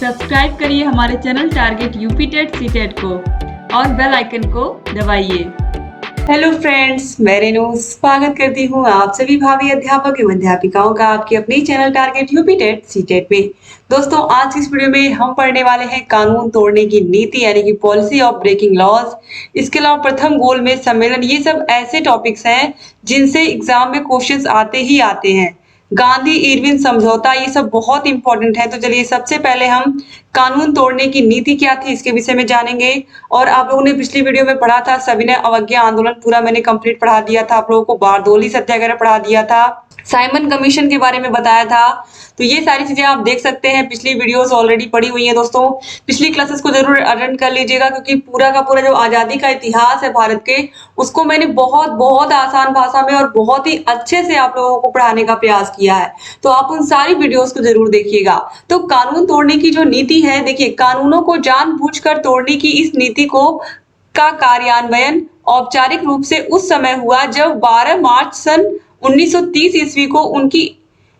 Subscribe करिए हमारे channel target UP TET C TET को और बेल आइकन को दबाइए। हेलो फ्रेंड्स, मैं रेनू स्वागत करती हूँ आप सभी भावी अध्यापक एवं अध्यापिकाओं का आपके अपने channel target UP TET C TET में। दोस्तों, आज इस वीडियो में हम पढ़ने वाले हैं कानून तोड़ने की नीति यानी कि पॉलिसी ऑफ ब्रेकिंग लॉज। इसके अलावा प्रथम गोल में सम्मेलन, ये सब ऐसे टॉपिक्स हैं जिनसे एग्जाम में क्वेश्चंस आते ही आते हैं। गांधी इरविन समझौता, ये सब बहुत इंपॉर्टेंट है। तो चलिए, सबसे पहले हम कानून तोड़ने की नीति क्या थी इसके विषय में जानेंगे। और आप लोगों ने पिछली वीडियो में पढ़ा था सविनय अवज्ञा आंदोलन, पूरा मैंने कंप्लीट पढ़ा दिया था। आप लोगों को बारडोली सत्याग्रह पढ़ा दिया था, साइमन कमीशन के बारे में बताया था। तो ये सारी चीजें आप देख सकते हैं, पिछली वीडियोस ऑलरेडी पड़ी हुई हैं। दोस्तों, पिछली क्लासेस को जरूर अटेंड कर लीजिएगा, क्योंकि पूरा का पूरा जो आजादी का इतिहास है भारत के, उसको मैंने बहुत बहुत आसान भाषा में और बहुत ही अच्छे से आप लोगों को पढ़ाने का प्रयास किया है। तो आप उन सारी वीडियोस को जरूर देखिएगा। तो कानून तोड़ने की जो नीति है, देखिए, कानूनों को जानबूझकर तोड़ने की इस नीति का कार्यान्वयन औपचारिक रूप से उस समय हुआ जब 12 मार्च सन 1930 ईस्वी को उनकी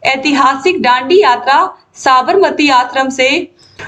ऐतिहासिक दांडी यात्रा साबरमती आश्रम से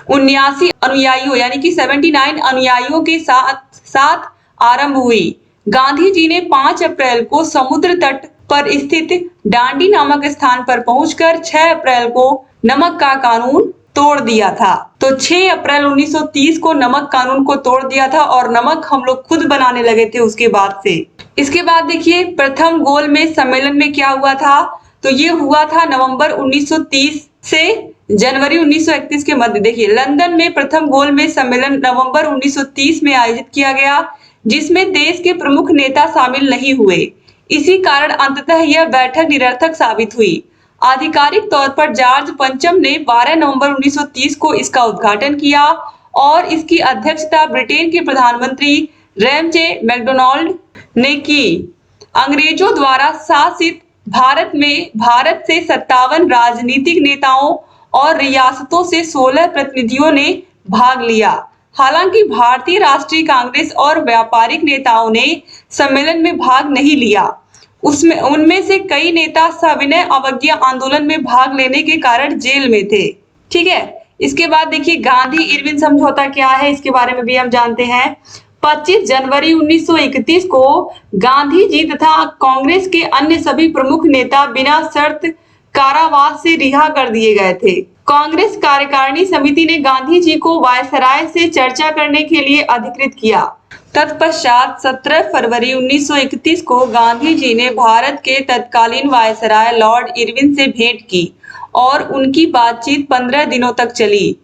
79 अनुयायियों यानी कि 79 अनुयायियों के साथ आरंभ हुई। गांधी जी ने 5 अप्रैल को समुद्र तट पर स्थित दांडी नामक स्थान पर पहुंचकर 6 अप्रैल को नमक का कानून तोड़ दिया था। तो 6 अप्रैल 1930 को नमक कानून को तोड़ दिया था और नमक हम लोग खुद बनाने लगे थे उसके बाद से। इसके बाद देखिए, प्रथम गोल में सम्मेलन में क्या हुआ था, तो ये हुआ था नवंबर 1930 से जनवरी 1931 के मध्य। देखिए, लंदन में प्रथम गोल में सम्मेलन नवंबर 1930 में आयोजित किया गया, जिसमें देश के प्रमुख नेता शामिल नहीं हुए। इसी कारण अंततः यह बैठक निरर्थक साबित हुई। आधिकारिक तौर पर जॉर्ज पंचम ने 12 नवंबर 1930 को इसका उद्घाटन किया और इसकी अध्यक्षता ब्रिटेन के प्रधानमंत्री रैमजे मैकडोनाल्ड ने की। अंग्रेजों द्वारा शासित भारत से 57 राजनीतिक नेताओं और रियासतों से 16 प्रतिनिधियों ने भाग लिया। हालांकि भारतीय राष्ट्रीय कांग्रेस और व्यापारिक नेताओं ने सम्मेलन में भाग नहीं लिया। उनमें से कई नेता सविनय अवज्ञा आंदोलन में भाग लेने के कारण जेल में थे। ठीक है। इसके बाद देखिए, गांधी इरविन समझौता क्या है, इसके बारे में भी हम जानते हैं। 25 जनवरी 1931 को गांधी जी तथा कांग्रेस के अन्य सभी प्रमुख नेता बिना शर्त कारावास से रिहा कर दिए गए थे। कांग्रेस कार्यकारिणी समिति ने गांधी जी को वायसराय से चर्चा करने के लिए अधिकृत किया। तत्पश्चात 17 फरवरी 1931 को गांधी जी ने भारत के तत्कालीन वायसराय लॉर्ड इरविन से भेंट की और उनकी बातचीत 15 दिनों तक चली।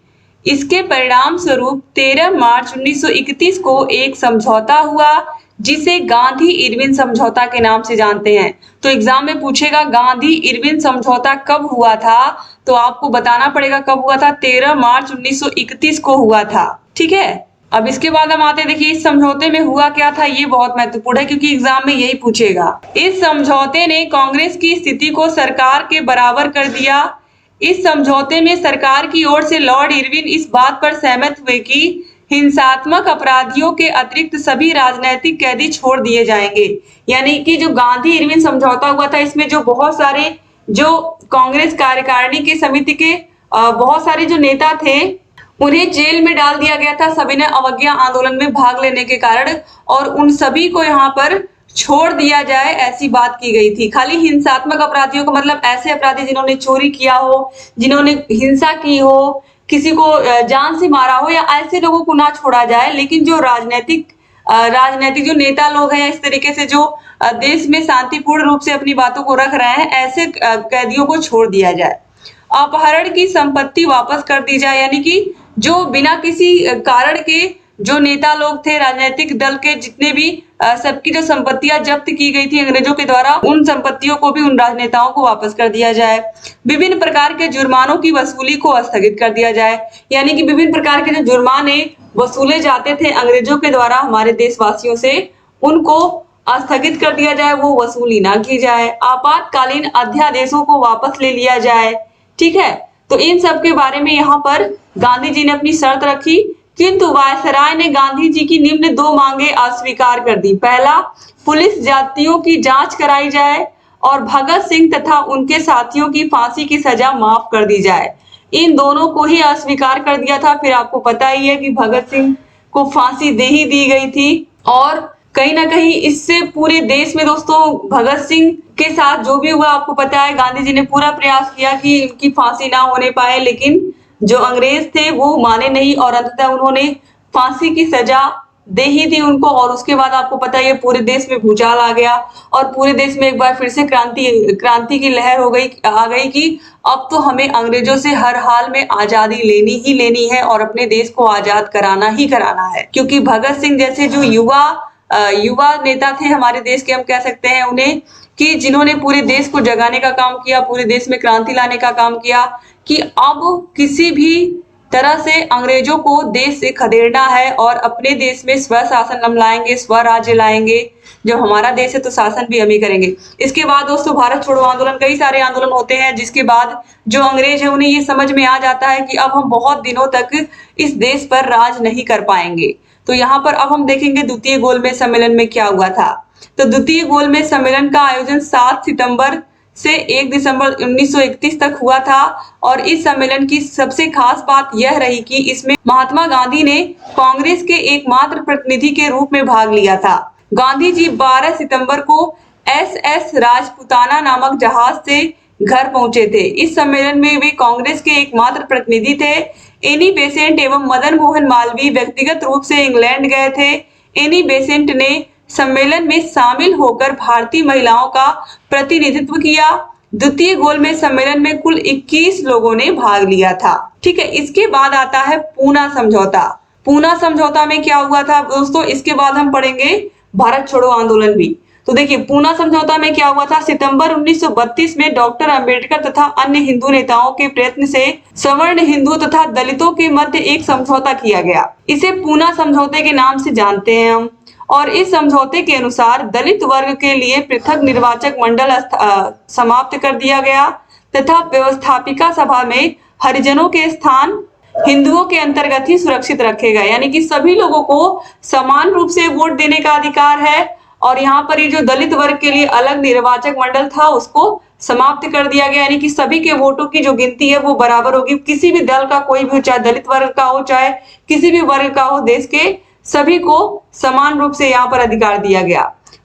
इसके परिणाम स्वरूप 13 मार्च 1931 को एक समझौता हुआ, जिसे गांधी इरविन समझौता के नाम से जानते हैं। तो एग्जाम में पूछेगा गांधी इरविन समझौता कब हुआ था, तो आपको बताना पड़ेगा कब हुआ था। 13 मार्च 1931 को हुआ था। ठीक है। अब इसके बाद हम आते हैं, देखिए, इस समझौते में हुआ क्या था, ये बहुत महत्वपूर्ण है क्योंकि एग्जाम में यही पूछेगा। इस समझौते ने कांग्रेस की स्थिति को सरकार के बराबर कर दिया। इस समझौते में सरकार की ओर से लॉर्ड इरविन इस बात पर सहमत हुए कि हिंसात्मक अपराधियों के अतिरिक्त सभी राजनीतिक कैदी छोड़ दिए जाएंगे। यानी कि जो गांधी इरविन समझौता हुआ था, इसमें जो बहुत सारे जो कांग्रेस कार्यकारिणी की समिति के बहुत सारे जो नेता थे, उन्हें जेल में डाल दिया गया था सविनय अवज्ञा आंदोलन में भाग लेने के कारण, और उन सभी को यहाँ पर छोड़ दिया जाए, ऐसी बात की गई थी। खाली हिंसात्मक अपराधियों का मतलब ऐसे अपराधी जिन्होंने चोरी किया हो, जिन्होंने हिंसा की हो, किसी को जान से मारा हो, या ऐसे लोगों को ना छोड़ा जाए। लेकिन जो राजनीतिक जो नेता लोग हैं, इस तरीके से जो देश में शांतिपूर्ण रूप से अपनी बातों को रख रहे हैं, ऐसे कैदियों को छोड़ दिया जाए। अपहरण की संपत्ति वापस कर दी जाए, यानी कि जो बिना किसी कारण के जो नेता लोग थे, राजनीतिक दल के जितने भी सबकी जो संपत्तियां जब्त की गई थी अंग्रेजों के द्वारा, उन संपत्तियों को भी उन राजनेताओं को वापस कर दिया जाए। विभिन्न प्रकार के जुर्मानों की वसूली को स्थगित कर दिया जाए, यानी कि विभिन्न प्रकार के जो जुर्माने वसूले जाते थे अंग्रेजों के द्वारा हमारे देशवासियों से, उनको स्थगित कर दिया जाए, वो वसूली ना की जाए। आपातकालीन अध्यादेशों को वापस ले लिया जाए। ठीक है। तो इन सब के बारे में यहाँ पर गांधी जी ने अपनी शर्त रखी, किंतु वायसराय ने गांधी जी की निम्न 2 मांगे अस्वीकार कर दी। पहला, पुलिस जातियों की जांच कराई जाए और भगत सिंह तथा उनके साथियों की फांसी की सजा माफ कर दी जाए। इन दोनों को ही अस्वीकार कर दिया था। फिर आपको पता ही है कि भगत सिंह को फांसी दे ही दी गई थी और कहीं ना कहीं इससे पूरे देश में दोस्तों भगत सिंह के साथ जो भी हुआ आपको पता है, गांधी जी ने पूरा प्रयास किया कि इनकी फांसी ना होने पाए, लेकिन जो अंग्रेज थे वो माने नहीं और अंततः उन्होंने फांसी की सजा दे ही थी उनको। और उसके बाद आपको पता है पूरे देश में भूचाल आ गया और पूरे देश में एक बार फिर से क्रांति की लहर आ गई कि अब तो हमें अंग्रेजों से हर हाल में आजादी लेनी ही लेनी है और अपने देश को आजाद कराना ही कराना है। क्योंकि भगत सिंह जैसे जो युवा नेता थे हमारे देश के, हम कह सकते हैं उन्हें, कि जिन्होंने पूरे देश को जगाने का काम किया, पूरे देश में क्रांति लाने का काम किया कि अब किसी भी तरह से अंग्रेजों को देश से खदेड़ना है और अपने देश में स्वशासन हम लाएंगे, स्वराज्य लाएंगे। जब हमारा देश है तो शासन भी हम ही करेंगे। इसके बाद दोस्तों भारत छोड़ो आंदोलन, कई सारे आंदोलन होते हैं जिसके बाद जो अंग्रेज है उन्हें ये समझ में आ जाता है कि अब हम बहुत दिनों तक इस देश पर राज नहीं कर पाएंगे। तो यहाँ पर अब हम देखेंगे द्वितीय गोलमेज सम्मेलन में क्या हुआ था। तो द्वितीय गोलमेज सम्मेलन का आयोजन 7 सितंबर से 1 दिसंबर 1931 तक हुआ था और इस सम्मेलन की सबसे खास बात यह रही कि इसमें महात्मा गांधी ने कांग्रेस के एकमात्र प्रतिनिधि के रूप में भाग लिया था। गांधी जी 12 सितंबर को SS राजपुताना नामक जहाज से घर पहुंचे थे। इस सम्मेलन में वे कांग्रेस के एकमात्र प्रतिनिधि थे। एनी बेसेंट एवं मदन मोहन मालवीय व्यक्तिगत रूप से इंग्लैंड गए थे। एनी बेसेंट ने सम्मेलन में शामिल होकर भारतीय महिलाओं का प्रतिनिधित्व किया। द्वितीय गोलमेज सम्मेलन में कुल 21 लोगों ने भाग लिया था। ठीक है, इसके बाद आता है पूना समझौता। पूना समझौता में क्या हुआ था दोस्तों, इसके बाद हम पढ़ेंगे भारत छोड़ो आंदोलन भी। तो देखिए पूना समझौता में क्या हुआ था, सितंबर 1932 में डॉक्टर अंबेडकर तथा अन्य हिंदू नेताओं के प्रयत्न से सवर्ण हिंदू तथा दलितों के मध्य एक समझौता किया गया। इसे पूना समझौते के नाम से जानते हैं हम। और इस समझौते के अनुसार दलित वर्ग के लिए पृथक निर्वाचक मंडल समाप्त कर दिया गया तथा व्यवस्थापिका सभा में हरिजनों के स्थान हिंदुओं के अंतर्गत ही सुरक्षित रखे गए। यानी कि सभी लोगों को समान रूप से वोट देने का अधिकार है और यहाँ पर ये जो दलित वर्ग के लिए अलग निर्वाचक मंडल था उसको समाप्त कर दिया गया। यानी कि सभी के वोटों की जो गिनती है वो बराबर होगी। किसी भी दल का कोई भी हो, चाहे दलित वर्ग का हो चाहे किसी भी वर्ग का हो, देश के सभी को समान रूप से यहाँ पर अधिकार दिया गया।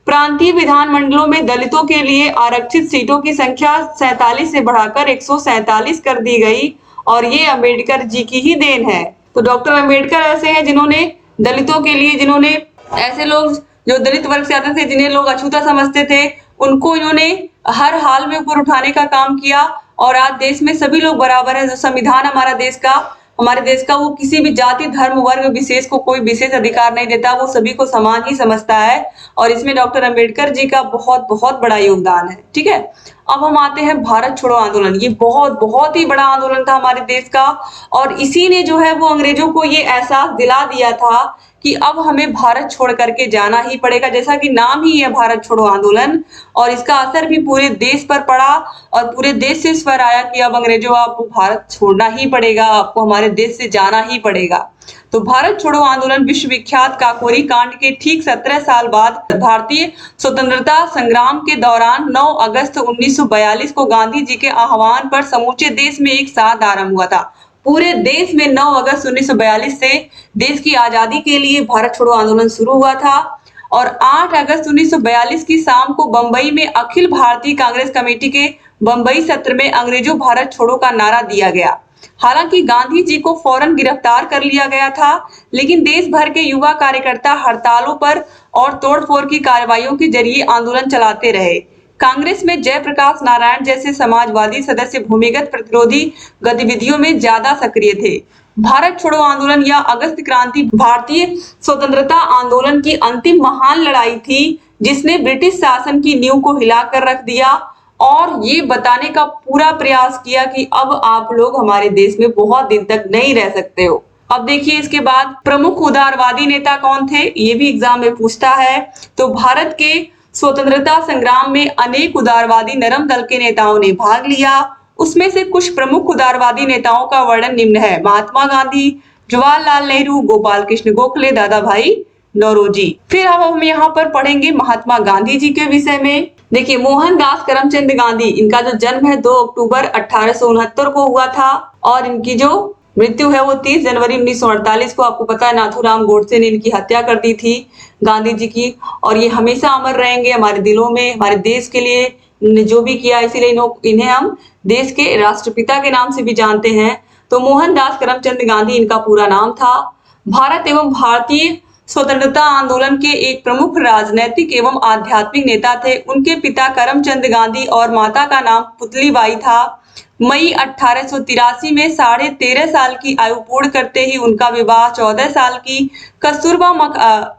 प्रांतीय विधानमंडलों में दलितों के लिए आरक्षित सीटों की संख्या 47 से बढ़ाकर 147 कर दी गई और ये अंबेडकर जी की ही देन है। तो डॉक्टर अंबेडकर ऐसे हैं जिन्होंने दलितों के लिए, जिन्होंने ऐसे लोग जो दलित वर्ग से आते थे, जिन्हें लोग अछूता समझते थे, उनको इन्होंने हर हाल में ऊपर उठाने का काम किया और आज देश में सभी लोग बराबर है। जो संविधान हमारे देश का वो किसी भी जाति धर्म वर्ग विशेष को कोई विशेष अधिकार नहीं देता, वो सभी को समान ही समझता है और इसमें डॉक्टर अंबेडकर जी का बहुत बहुत बड़ा योगदान है। ठीक है, अब हम आते हैं भारत छोड़ो आंदोलन। ये बहुत बहुत ही बड़ा आंदोलन था हमारे देश का और इसी ने जो है वो अंग्रेजों को ये एहसास दिला दिया था कि अब हमें भारत छोड़ करके जाना ही पड़ेगा। जैसा कि नाम ही है भारत छोड़ो आंदोलन और इसका असर भी पूरे देश पर पड़ा और पूरे देश से स्वर आया कि अब अंग्रेजों आपको भारत छोड़ना ही पड़ेगा, आपको हमारे देश से जाना ही पड़ेगा। तो भारत छोड़ो आंदोलन विश्व विख्यात काकोरी कांड के ठीक 17 साल बाद भारतीय स्वतंत्रता संग्राम के दौरान 9 अगस्त 1942 को गांधी जी के आह्वान पर समूचे देश में एक साथ आरंभ हुआ था। पूरे देश में 9 अगस्त 1942 से देश की आजादी के लिए भारत छोड़ो आंदोलन शुरू हुआ था और 8 अगस्त 1942 की शाम को बंबई में अखिल भारतीय कांग्रेस कमेटी के बंबई सत्र में अंग्रेजों भारत छोड़ो का नारा दिया गया। हालांकि गांधी जी को फौरन गिरफ्तार कर लिया गया था, लेकिन देश भर के युवा कार्यकर्ता हड़तालों पर और तोड़फोड़ की कार्रवाइयों के जरिए आंदोलन चलाते रहे। कांग्रेस में जयप्रकाश नारायण जैसे समाजवादी सदस्य भूमिगत प्रतिरोधी गतिविधियों में ज्यादा सक्रिय थे। भारत छोड़ो आंदोलन या अगस्त क्रांति भारतीय स्वतंत्रता आंदोलन की अंतिम महान लड़ाई थी, जिसने ब्रिटिश शासन की नींव को हिलाकर रख दिया और ये बताने का पूरा प्रयास किया कि अब आप लोग हमारे देश में बहुत दिन तक नहीं रह सकते हो। अब देखिए इसके बाद प्रमुख उदारवादी नेता कौन थे, ये भी एग्जाम में पूछता है। तो भारत के स्वतंत्रता संग्राम में अनेक उदारवादी नरम दल के नेताओं ने भाग लिया। उसमें से कुछ प्रमुख उदारवादी नेताओं का वर्णन निम्न है: महात्मा गांधी, जवाहरलाल नेहरू, गोपाल कृष्ण गोखले, दादा भाई नौरोजी। फिर अब हम यहाँ पर पढ़ेंगे महात्मा गांधी जी के विषय में। देखिए मोहनदास करमचंद गांधी, इनका जो जन्म है 2 अक्टूबर 1869 को हुआ था और इनकी जो मृत्यु है वो 30 जनवरी 1948 को, आपको पता है, नाथूराम गोडसे ने इनकी हत्या कर दी थी, गांधी जी की। और ये हमेशा अमर रहेंगे हमारे दिलों में, हमारे देश के लिए इन्होंने जो भी किया, इसीलिए इन्हें हम देश के राष्ट्रपिता के नाम से भी जानते हैं। तो मोहनदास करमचंद गांधी इनका पूरा नाम था। भारत एवं भारतीय स्वतंत्रता आंदोलन के एक प्रमुख राजनैतिक एवं आध्यात्मिक नेता थे। उनके पिता करमचंद गांधी और माता का नाम पुतलीबाई था। मई 1883 में 13.5 साल की आयु पूर्ण करते ही उनका विवाह 14 साल की कस्तूरबा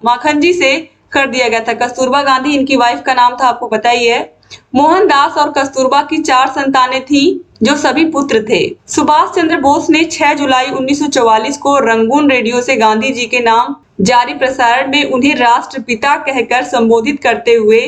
माखनजी से कर दिया गया था। कस्तूरबा गांधी इनकी वाइफ का नाम था, आपको पता ही है। मोहनदास और कस्तूरबा की 4 संतानें थी जो सभी पुत्र थे। सुभाष चंद्र बोस ने 6 जुलाई 1944 को रंगून रेडियो से गांधी जी के नाम जारी प्रसारण में उन्हें राष्ट्रपिता कहकर संबोधित करते हुए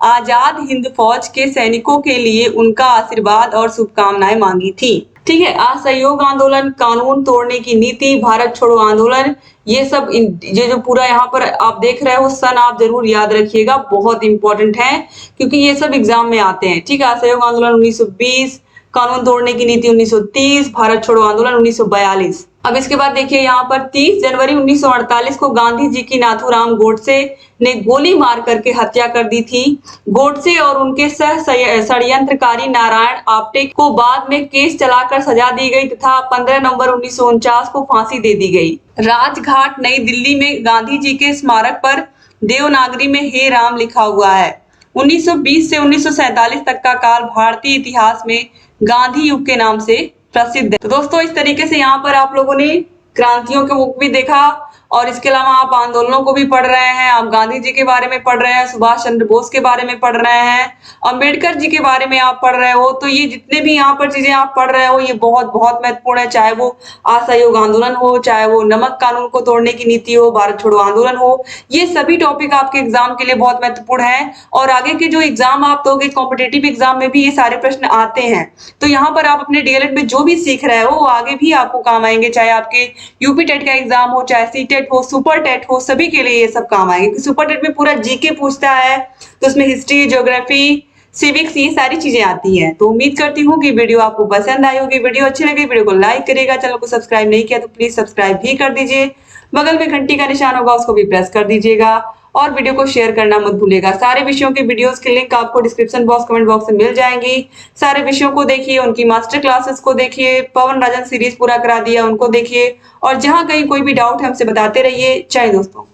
आजाद हिंद फौज के सैनिकों के लिए उनका आशीर्वाद और शुभकामनाएं मांगी थी। ठीक है, असहयोग आंदोलन, कानून तोड़ने की नीति, भारत छोड़ो आंदोलन, ये सब ये जो पूरा यहाँ पर आप देख रहे हो सन, आप जरूर याद रखिएगा, बहुत इंपॉर्टेंट है क्योंकि ये सब एग्जाम में आते हैं। ठीक है, असहयोग आंदोलन 1920, कानून तोड़ने की नीति 1930, भारत छोड़ो आंदोलन 1942। अब इसके बाद देखिए यहाँ पर 30 जनवरी 1948 को गांधी जी की नाथूराम गोडसे ने गोली मार करके हत्या कर दी थी। गोडसे और उनके सह षड्यंत्रकारी नारायण आप्टे को बाद में केस चलाकर सजा दी गई तथा 15 नवंबर 1949 को फांसी दे दी गई। राजघाट नई दिल्ली में गांधी जी के स्मारक पर देवनागरी में हे राम लिखा हुआ है। 1920 से 1947 तक का काल भारतीय इतिहास में गांधी युग के नाम से प्रसिद्ध है। तो दोस्तों, इस तरीके से यहाँ पर आप लोगों ने क्रांतियों के मुख भी देखा और इसके अलावा आप आंदोलनों को भी पढ़ रहे हैं, आप गांधी जी के बारे में पढ़ रहे हैं, सुभाष चंद्र बोस के बारे में पढ़ रहे हैं, अंबेडकर जी के बारे में आप पढ़ रहे हो। तो ये जितने भी यहाँ पर चीजें आप पढ़ रहे हो ये बहुत बहुत महत्वपूर्ण है, चाहे वो असहयोग आंदोलन हो, चाहे वो नमक कानून को तोड़ने की नीति हो, भारत छोड़ो आंदोलन हो, ये सभी टॉपिक आपके एग्जाम के लिए बहुत महत्वपूर्ण है। और आगे के जो एग्जाम आप दोगे कॉम्पिटेटिव एग्जाम में भी ये सारे प्रश्न आते हैं। तो यहाँ पर आप अपने डीएलएड में जो भी सीख रहे हो वो आगे भी आपको काम आएंगे, चाहे आपके यूपी टेट का एग्जाम हो, चाहे सीटेट हो, सुपर टेट हो, सभी के लिए ये सब काम आएंगे। सुपर टेट में पूरा जीके पूछता है, तो उसमें हिस्ट्री, ज्योग्राफी, सिविक्स, ये सारी चीजें आती हैं। तो उम्मीद करती हूँ कि वीडियो आपको पसंद आई होगी। वीडियो अच्छी लगी वीडियो को लाइक करिएगा, चैनल को सब्सक्राइब नहीं किया तो प्लीज सब्सक्राइब भी कर दीजिए, बगल में घंटी का निशान होगा उसको भी प्रेस कर दीजिएगा और वीडियो को शेयर करना मत भूलिएगा। सारे विषयों के वीडियोस के लिंक आपको डिस्क्रिप्शन बॉक्स, कमेंट बॉक्स में मिल जाएंगी। सारे विषयों को देखिए, उनकी मास्टर क्लासेस को देखिए, पवन राजन सीरीज पूरा करा दिया उनको देखिए, और जहां कहीं कोई भी डाउट है हमसे बताते रहिए। जय दोस्तों।